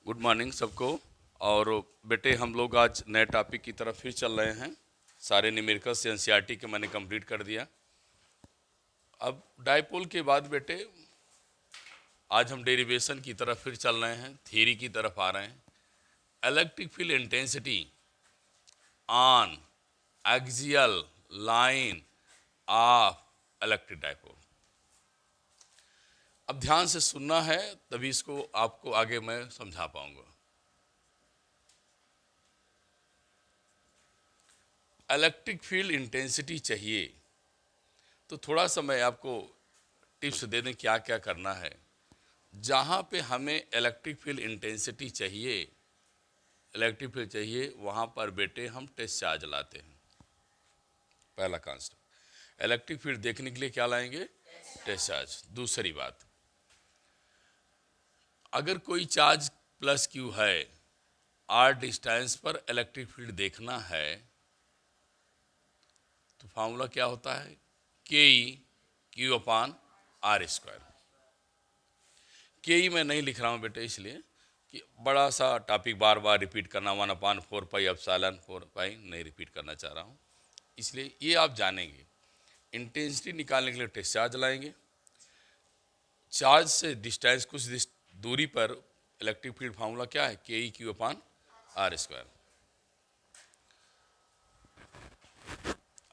Good morning सबको। और बेटे हम लोग आज नए टॉपिक की तरफ फिर चल रहे हैं। सारे न्यूमेरिकल्स एनसीईआरटी के मैंने कंप्लीट कर दिया। अब डाइपोल के बाद बेटे आज हम डेरिवेशन की तरफ फिर चल रहे हैं, थ्योरी की तरफ आ रहे हैं। Electric field intensity on axial line of electric dipole. अब ध्यान से सुनना है, तभी इसको आपको आगे मैं समझा पाऊंगा। इलेक्ट्रिक फील्ड इंटेंसिटी चाहिए तो थोड़ा सा मैं आपको टिप्स दे दें क्या क्या करना है। जहाँ पे हमें इलेक्ट्रिक फील्ड इंटेंसिटी चाहिए, इलेक्ट्रिक फील्ड चाहिए, वहाँ पर बेटे हम टेस्ट चार्ज लाते हैं। पहला कॉन्सेप्ट, इलेक्ट्रिक फील्ड देखने के लिए क्या लाएंगे? Test charge. दूसरी बात, अगर कोई चार्ज प्लस क्यू है, आर डिस्टेंस पर इलेक्ट्रिक फील्ड देखना है तो फार्मूला क्या होता है? K E Q upon R square. K E मैं नहीं लिख रहा हूँ बेटे इसलिए कि बड़ा सा टॉपिक बार बार रिपीट करना, 1/4 पाई एप्सिलॉन 4 पाई नहीं रिपीट करना चाह रहा हूँ, इसलिए ये आप जानेंगे। इंटेंसिटी निकालने के लिए टेस्ट चार्ज लाएंगे। चार्ज से डिस्टेंस कुछ दूरी पर इलेक्ट्रिक फील्ड फार्मूला क्या है? K E Q upon R square.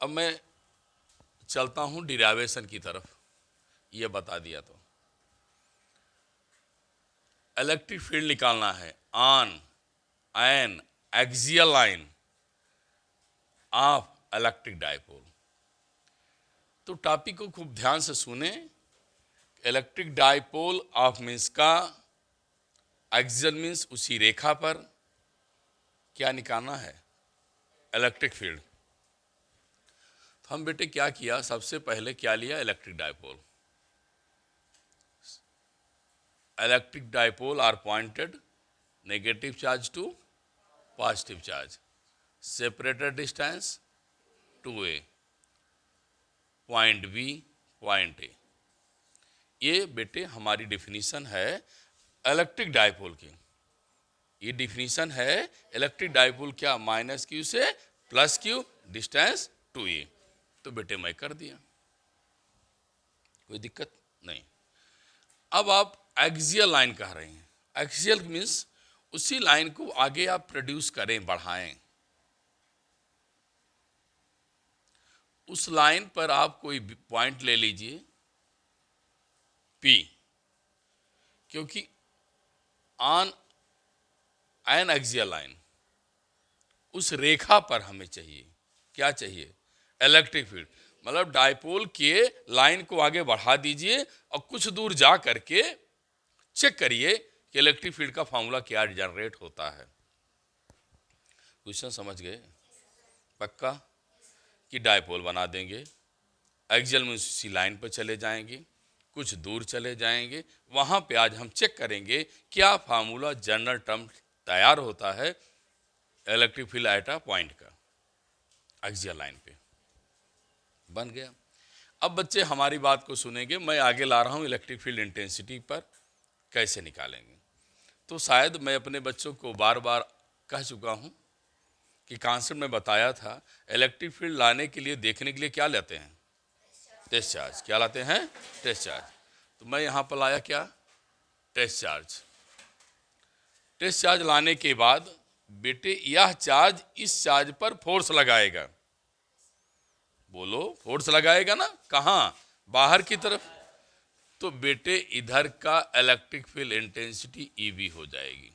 अब मैं चलता हूँ डिराइवेशन की तरफ, ये बता दिया तो इलेक्ट्रिक फील्ड निकालना है on an axial line of electric dipole. तो टॉपिक को खूब ध्यान से सुने। इलेक्ट्रिक डाइपोल ऑफ मीन्स का एक्सियल मीन्स उसी रेखा पर क्या निकालना है? Electric field. तो हम बेटे क्या किया, सबसे पहले क्या लिया? Electric dipole. Electric dipole are pointed negative charge to positive charge, separated distance 2a, point B point A. ये बेटे हमारी डिफिनीशन है इलेक्ट्रिक डाइपोल की। ये डिफिनीशन है इलेक्ट्रिक डाइपोल क्या? माइनस क्यू से प्लस क्यू, डिस्टेंस 2a। तो बेटे मैं कर दिया, कोई दिक्कत नहीं। अब आप एक्सियल लाइन कह रहे हैं। एक्सियल मीन्स उसी लाइन को आगे आप प्रोड्यूस करें, बढ़ाएं। उस लाइन पर आप कोई पॉइंट ले लीजिए P, क्योंकि ऑन एन एक्सियल लाइन, उस रेखा पर हमें चाहिए, क्या चाहिए? Electric field. मतलब डाइपोल के लाइन को आगे बढ़ा दीजिए और कुछ दूर जा करके चेक करिए कि इलेक्ट्रिक फील्ड का फॉर्मूला क्या जनरेट होता है। क्वेश्चन समझ गए? पक्का कि डाइपोल बना देंगे, एक्सियल में उसी लाइन पर चले जाएंगे, कुछ दूर चले जाएंगे, वहां पे आज हम चेक करेंगे क्या फार्मूला जनरल टर्म तैयार होता है electric field at a point का, एक्सियल लाइन पे। बन गया। अब बच्चे हमारी बात को सुनेंगे, मैं आगे ला रहा हूं इलेक्ट्रिक फील्ड इंटेंसिटी पर कैसे निकालेंगे। तो शायद मैं अपने बच्चों को बार बार कह चुका हूं कि कॉन्सेप्ट में बताया था, इलेक्ट्रिक फील्ड लाने के लिए देखने के लिए क्या लेते हैं? Test charge. क्या लाते हैं? Test charge. तो मैं यहाँ पर लाया क्या? Test charge. टेस्ट चार्ज लाने के बाद बेटे यह चार्ज इस चार्ज पर फोर्स लगाएगा। बोलो, फोर्स लगाएगा ना? कहाँ? बाहर की तरफ। तो बेटे इधर का इलेक्ट्रिक फील्ड इंटेंसिटी ईवी हो जाएगी।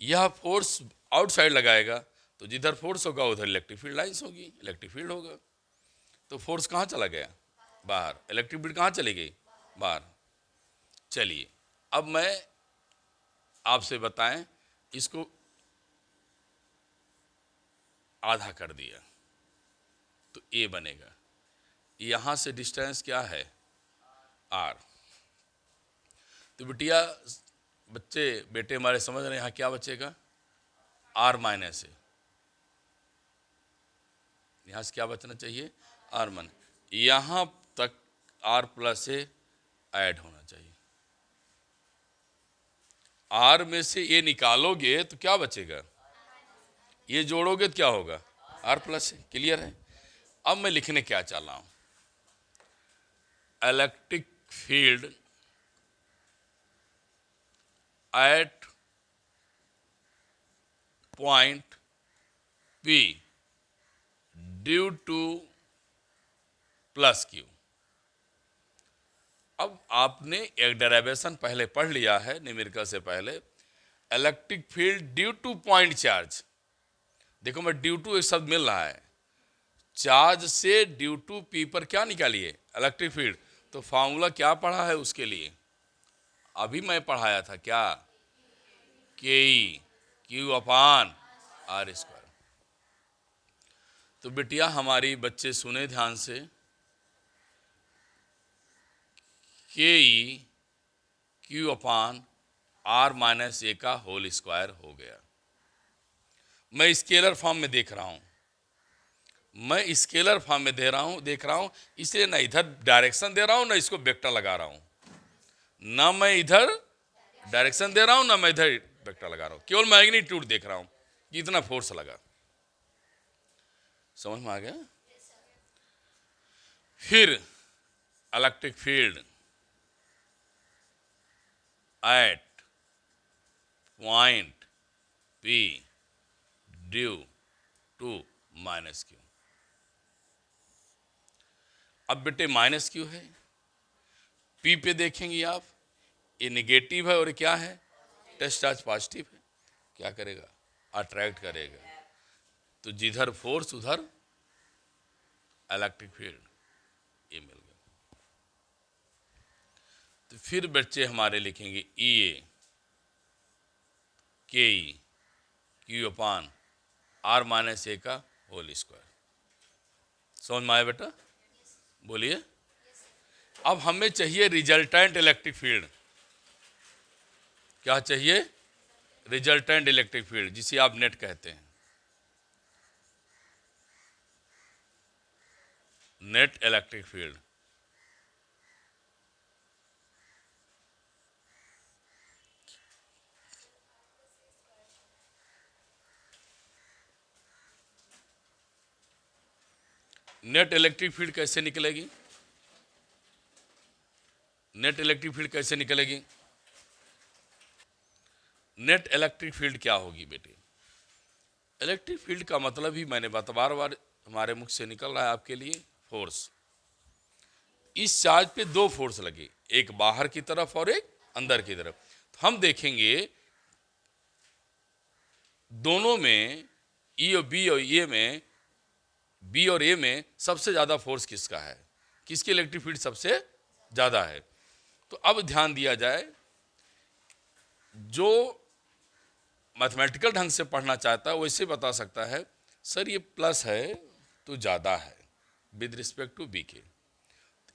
यह फोर्स आउटसाइड लगाएगा तो जिधर फोर्स होगा उधर इलेक्ट्रिक फील्ड लाइंस होगी, इलेक्ट्रिक फील्ड होगा। तो फोर्स कहाँ चला गया? बाहर। इलेक्ट्रिक फील्ड कहाँ चली गई? बाहर। चलिए अब मैं आपसे बताएं, इसको आधा कर दिया तो ए बनेगा। यहां से डिस्टेंस क्या है? आर। तो बिटिया बच्चे बेटे हमारे समझ रहे हैं, यहाँ क्या बचेगा? आर माइनस ए। यहाँ से क्या बचना चाहिए? आर मान। यहाँ तक आर प्लस ए ऐड होना चाहिए। आर में से ए निकालोगे तो क्या बचेगा, ये जोड़ोगे तो क्या होगा, आर प्लस। क्लियर है। अब मैं लिखने क्या चाह रहा हूं, electric field at point P due two plus Q. अब आपने एक डेरिवेशन पहले पढ़ लिया है न्यूमेरिकल से पहले, electric field due two point charge. देखो मैं ड्यू टू एक शब्द मिल रहा है, चार्ज से ड्यू टू पी पर क्या निकालिए, इलेक्ट्रिक फील्ड। तो फॉर्मूला क्या पढ़ा है उसके लिए, अभी मैं पढ़ाया था क्या, K E Q upon R square. तो बेटिया हमारी बच्चे सुने ध्यान से, K E Q upon R minus A का होल स्क्वायर हो गया। मैं स्केलर फॉर्म में देख रहा हूं, मैं स्केलर फॉर्म में देख रहा हूं, इसलिए ना इधर डायरेक्शन दे रहा हूं ना इसको वेक्टर लगा रहा हूं, ना मैं इधर डायरेक्शन दे रहा हूं ना मैं इधर वेक्टर लगा रहा हूं, केवल मैग्नीट्यूड देख रहा हूं कि इतना फोर्स लगा। समझ में आ गया। फिर electric field at point P due to minus Q. अब बेटे माइनस क्यू है, पी पे देखेंगे आप, ये निगेटिव है और ये क्या है, टेस्ट चार्ज पॉजिटिव है, क्या करेगा, अट्रैक्ट करेगा। तो जिधर फोर्स उधर इलेक्ट्रिक फील्ड, ये मिल गया। तो फिर बच्चे हमारे लिखेंगे E A K E Q upon R minus A का होल स्क्वायर। समझ में आया बेटा, बोलिए। अब हमें चाहिए रिजल्टेंट इलेक्ट्रिक फील्ड। क्या चाहिए, रिजल्टेंट इलेक्ट्रिक फील्ड, जिसे आप नेट कहते हैं, net electric field. Net electric field कैसे निकलेगी, नेट इलेक्ट्रिक फील्ड कैसे निकलेगी, नेट इलेक्ट्रिक फील्ड क्या होगी बेटे। इलेक्ट्रिक फील्ड का मतलब ही मैंने बार बार हमारे मुख से निकल रहा है आपके लिए, फोर्स। इस चार्ज पे दो फोर्स लगे, एक बाहर की तरफ और एक अंदर की तरफ। तो हम देखेंगे दोनों में, ई और बी और ए में, बी और ए में सबसे ज्यादा फोर्स किसका है, किसकी इलेक्ट्रिक फील्ड सबसे ज्यादा है। तो अब ध्यान दिया जाए, जो मैथमेटिकल ढंग से पढ़ना चाहता है वैसे बता सकता है, सर ये प्लस है तो ज़्यादा है विद रिस्पेक्ट टू बी के,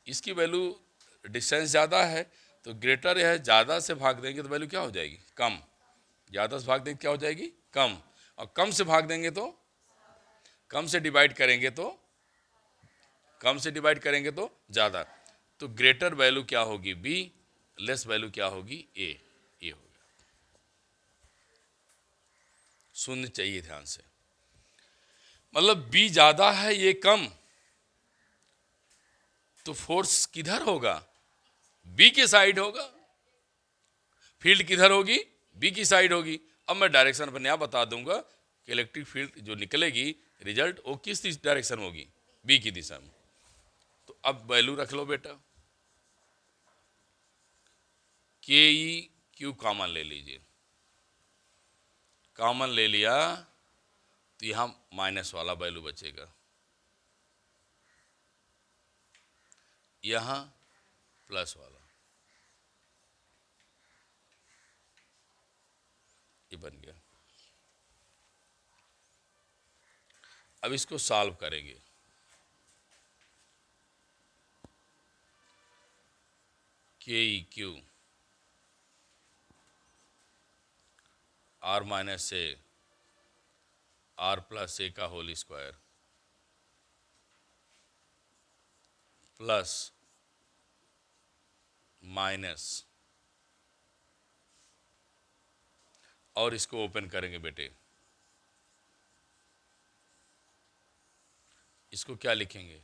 इसकी वैल्यू डिस्टेंस ज़्यादा है तो ग्रेटर है, ज़्यादा से भाग देंगे तो वैल्यू क्या हो जाएगी, कम। ज़्यादा से भाग देंगे क्या हो जाएगी, कम। और कम से भाग देंगे तो, कम से डिवाइड करेंगे तो, कम से डिवाइड करेंगे तो ज़्यादा। तो ग्रेटर वैल्यू क्या होगी बी, लेस वैल्यू क्या होगी ए, ये होगा। सुनना चाहिए ध्यान से, मतलब बी ज़्यादा है ये कम, तो फोर्स किधर होगा, बी के साइड होगा। फील्ड किधर होगी, बी की साइड होगी। अब मैं डायरेक्शन अपने आप बता दूंगा कि इलेक्ट्रिक फील्ड जो निकलेगी रिजल्ट वो किस डायरेक्शन होगी, बी की दिशा में। तो अब वैल्यू रख लो बेटा, के ई क्यू कॉमन ले लीजिए, कॉमन ले लिया तो यहां माइनस वाला वैल्यू बचेगा, यहां प्लस वाला, ये बन गया। अब इसको सॉल्व करेंगे, K E Q R minus A R plus A का होल स्क्वायर प्लस माइनस और इसको ओपन करेंगे बेटे, इसको क्या लिखेंगे,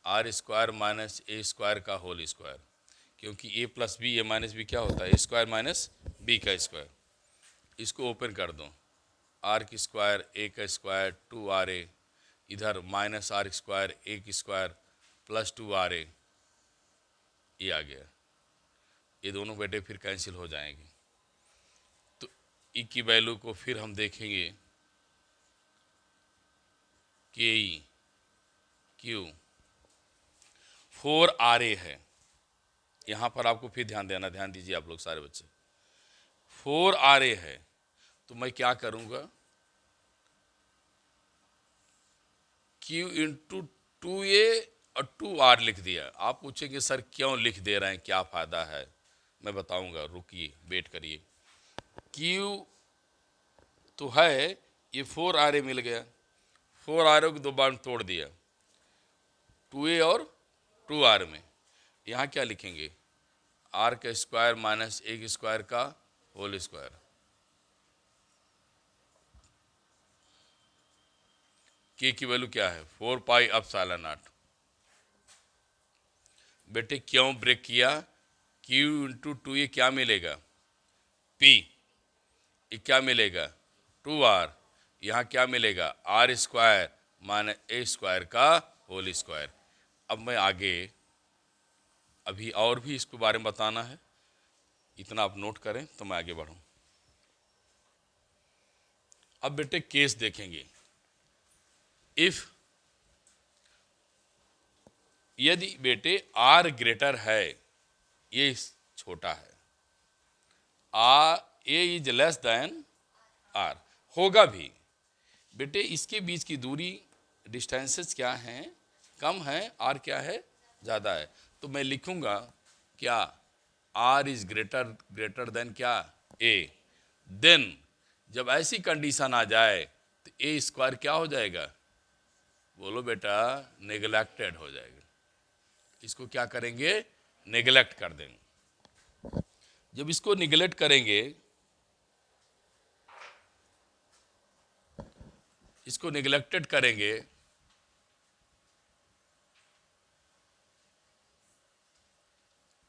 R square minus A square का होल स्क्वायर, क्योंकि A plus B A minus B क्या होता है, ए स्क्वायर माइनस बी का स्क्वायर। इसको ओपन कर दो, आर की स्क्वायर ए का स्क्वायर 2RA, इधर माइनस आर स्क्वायर ए की स्क्वायर प्लस 2RA, ये आ गया। ये दोनों बेटे फिर कैंसिल हो जाएंगे, तो ई की वैल्यू को फिर हम देखेंगे के ई क्यू 4RA है। यहाँ पर आपको फिर ध्यान देना, ध्यान दीजिए आप लोग सारे बच्चे, 4RA है तो मैं क्या करूँगा, Q इंटू 2A और 2R लिख दिया। आप पूछेंगे सर क्यों लिख दे रहे हैं, क्या फ़ायदा है, मैं बताऊंगा, रुकिए वेट करिए। Q तो है, ये 4RA मिल गया, 4RA को दो बार तोड़ दिया 2A और 2R में। यहाँ क्या लिखेंगे, R का स्क्वायर माइनस ए के स्क्वायर का होल स्क्वायर। K की वैल्यू क्या है, 4 पाई एप्सिलॉन नॉट। बेटे क्यों ब्रेक किया, Q इंटू 2A क्या मिलेगा, P, ये क्या मिलेगा 2R, यहाँ क्या मिलेगा R square minus A square का होल स्क्वायर। अब मैं आगे अभी और भी इसके बारे में बताना है, इतना आप नोट करें तो मैं आगे बढ़ूं। अब बेटे केस देखेंगे, इफ यदि बेटे R ग्रेटर है, ये छोटा है, ए इज लेस देन R, होगा भी बेटे, इसके बीच की दूरी डिस्टेंसेस क्या हैं, कम है, R क्या है, ज़्यादा है। तो मैं लिखूंगा क्या, R इज ग्रेटर देन क्या A, देन जब ऐसी कंडीशन आ जाए तो ए स्क्वायर क्या हो जाएगा, बोलो बेटा, नेग्लेक्टेड हो जाएगा। इसको क्या करेंगे, नेग्लेक्ट कर देंगे। जब इसको निगलेक्ट करेंगे, इसको निगलेक्टेड करेंगे,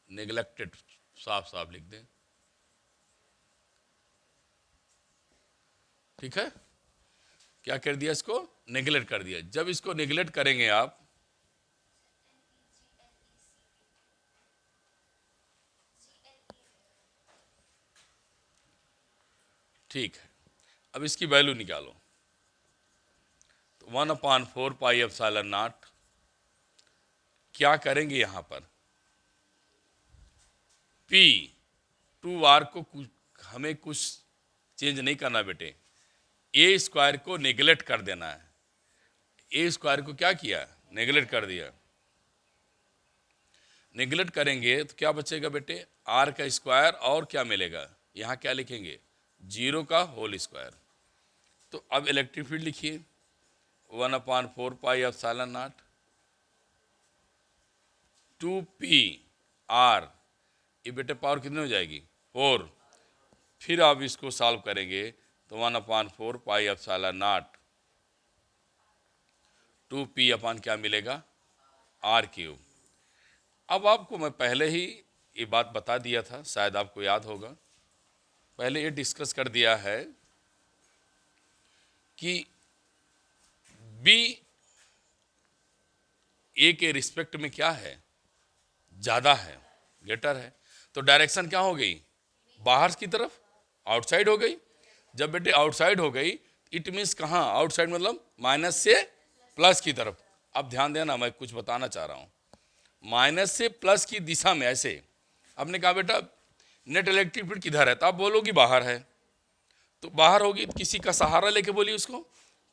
नेग्लेक्टेड साफ साफ लिख दें, ठीक है, क्या कर दिया, इसको नेग्लेक्ट कर दिया। जब इसको नेग्लेक्ट करेंगे आप, ठीक है, अब इसकी वैल्यू निकालो, तो 1/4 पाई एप्सिलॉन नॉट, क्या करेंगे यहाँ पर, P 2R को हमें कुछ चेंज नहीं करना बेटे, ए स्क्वायर को नेग्लेक्ट कर देना है। ए स्क्वायर को क्या किया, नेग्लेक्ट कर दिया। नेग्लेक्ट करेंगे तो क्या बचेगा बेटे, आर का स्क्वायर और क्या मिलेगा, यहाँ क्या लिखेंगे, 0 का होल स्क्वायर। तो अब इलेक्ट्रिक फील्ड लिखिए, 1/4 पाई एप्सिलॉन नॉट 2PR, ये बेटे पावर कितनी हो जाएगी, 4। फिर आप इसको सॉल्व करेंगे तो 1/4 पाई एप्सिलॉन नॉट 2P अपान क्या मिलेगा, R³। अब आपको मैं पहले ही ये बात बता दिया था, शायद आपको याद होगा, पहले ये डिस्कस कर दिया है कि B A के रिस्पेक्ट में क्या है, ज़्यादा है, ग्रेटर है, तो डायरेक्शन क्या हो गई, बाहर की तरफ, आउटसाइड हो गई। जब बेटे आउटसाइड हो गई, इट मीन्स कहाँ, आउटसाइड मतलब माइनस से प्लस की तरफ। अब ध्यान देना, मैं कुछ बताना चाह रहा हूँ, माइनस से प्लस की दिशा में ऐसे। आपने कहा बेटा नेट इलेक्ट्रिक फील्ड किधर है, तो आप बोलोगे बाहर है, तो बाहर होगी, किसी का सहारा लेके बोलिए उसको,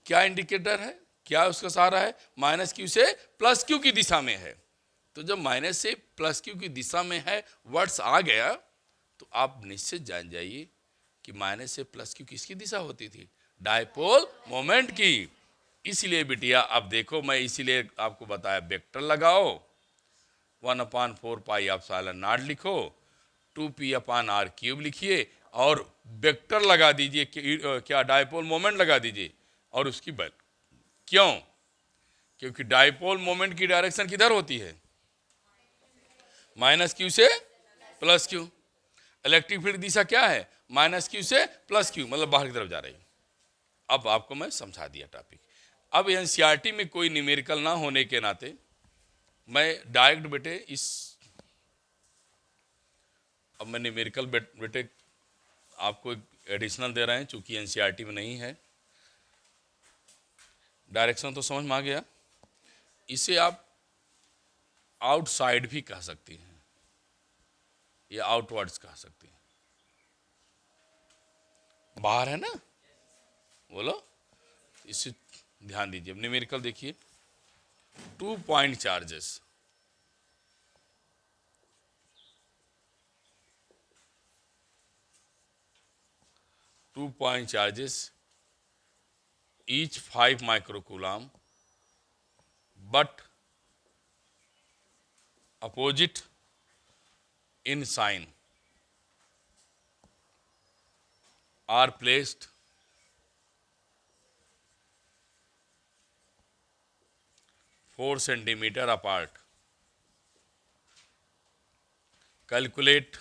क्या इंडिकेटर है, क्या उसका सहारा है, माइनस क्यू से प्लस क्यू की दिशा में है। तो जब माइनस से प्लस क्यू की दिशा में है वर्ड्स आ गया, तो आप निश्चित जान जाइए कि माइनस से प्लस क्यू किसकी दिशा होती थी, डायपोल मोमेंट की। इसलिए बिटिया अब देखो, मैं इसीलिए आपको बताया, वेक्टर लगाओ, 1/4 पाई एप्सिलॉन नॉट लिखो, 2P/R³ लिखिए, और वेक्टर लगा दीजिए, क्या डायपोल मोमेंट लगा दीजिए और उसकी वैल्यू। क्यों? क्योंकि डायपोल मोमेंट की डायरेक्शन किधर होती है? माइनस क्यू से प्लस क्यू। इलेक्ट्रिक फील्ड दिशा क्या है? माइनस क्यू से प्लस क्यू, मतलब बाहर की तरफ जा रही है। अब आपको मैं समझा दिया टॉपिक। अब एनसीईआरटी में कोई न्यूमेरिकल ना होने के नाते मैं डायरेक्ट बेटे अब मैं न्यूमेरिकल बेटे आपको एडिशनल दे रहे हैं, चूंकि एनसीईआरटी में नहीं है। डायरेक्शन तो समझ में आ गया। इसे आप आउटसाइड भी कह सकती हैं या आउटवर्ड्स कह सकती हैं। बाहर है ना, बोलो। इसे ध्यान दीजिए। न्यूमेरिकल देखिए, 2 point charges, each 5 microcoulomb but opposite in sign are placed four centimeter apart. Calculate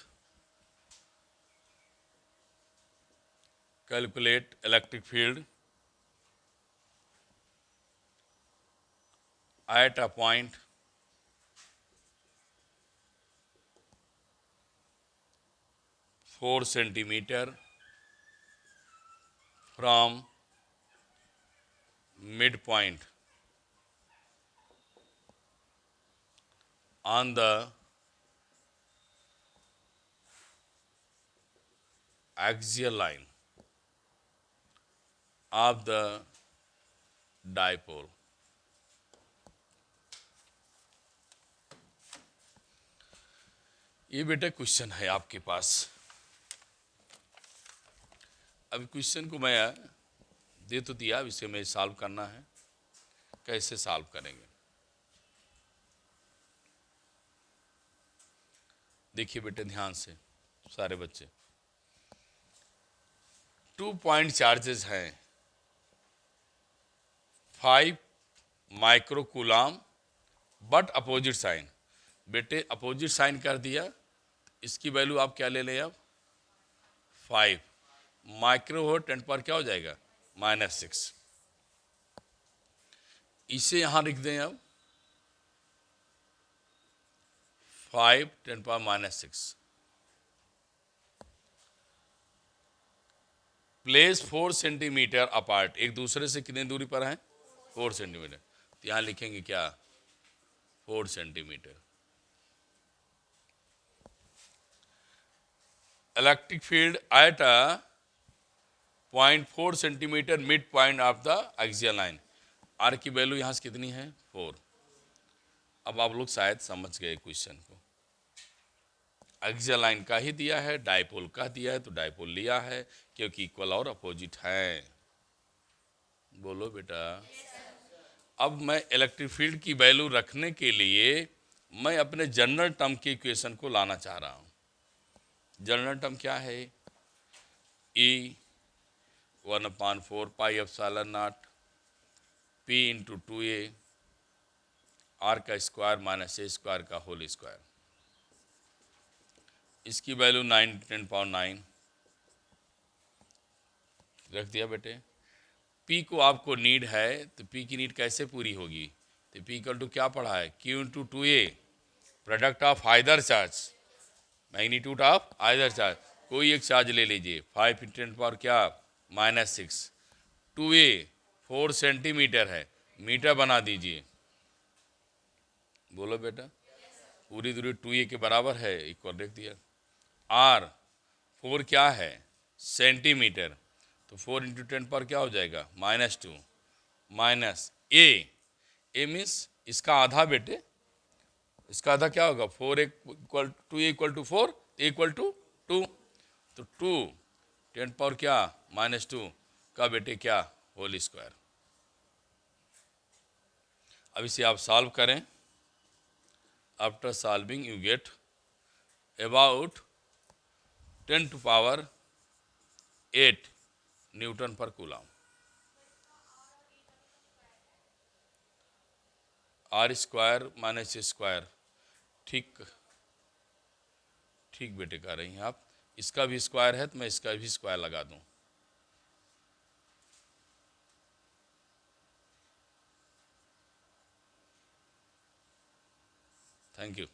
electric field at a point 4 centimeter from midpoint on the axial line of the dipole. ये बेटा क्वेश्चन है आपके पास। अब question को मैं दे तो दिया, इसे मैं सॉल्व करना है। कैसे सॉल्व करेंगे? देखिए बेटे ध्यान से सारे बच्चे। 2 पॉइंट चार्जेस हैं, 5 माइक्रोकूलम बट अपोजिट साइन। बेटे अपोजिट साइन कर दिया, इसकी वैल्यू आप क्या ले लें अब? 5 माइक्रो हो 10 पर क्या हो जाएगा? -6। इसे यहां लिख दें अब 5 10 पर -6। प्लेस 4 सेंटीमीटर अपार्ट, एक दूसरे से कितनी दूरी पर है? 4 सेंटीमीटर। तो यहां लिखेंगे क्या? 4 centimetre. Electric field at a 0.4 centimetre mid point of the axial line. R की वैल्यू यहां से कितनी है? 4। अब आप लोग शायद समझ गए क्वेश्चन को। एक्सियल लाइन का ही दिया है, डायपोल का दिया है, तो डायपोल लिया है क्योंकि इक्वल और अपोजिट है। बोलो बेटा। अब मैं इलेक्ट्रिक फील्ड की वैल्यू रखने के लिए मैं अपने जनरल टर्म की इक्वेशन को लाना चाह रहा हूं। जनरल टर्म क्या है? E 1/4 pi epsilon not P into 2A R का स्क्वायर माइनस A स्क्वायर का होल स्क्वायर। इसकी वैल्यू 9 10⁹ रख दिया बेटे। P को आपको नीड है, तो P की नीड कैसे पूरी होगी? तो P इक्वल टू क्या पढ़ा है? Q into 2A product of either charge, magnitude of either charge. कोई एक चार्ज ले लीजिए, 5 × 10⁻, क्या? -6। 2A 4 सेंटीमीटर है, मीटर बना दीजिए। बोलो बेटा। पूरी दूरी 2A के बराबर है, इक्वल लिख दिया। R 4 क्या है? सेंटीमीटर। तो 4 × 10⁻, क्या हो जाएगा? -2 माइनस A मीन्स इसका आधा बेटे। इसका आधा क्या होगा? 4 equal 2A equal to 4 equal to 2। तो 2 10⁻, क्या? -2 का बेटे क्या? Whole square. अब इसे आप सॉल्व करें। After solving you get about 10 to power 8 newton per coulomb. R square minus square, ठीक ठीक बेटे कह रही हैं आप। इसका भी स्क्वायर है तो मैं इसका भी स्क्वायर लगा दूं। Thank you.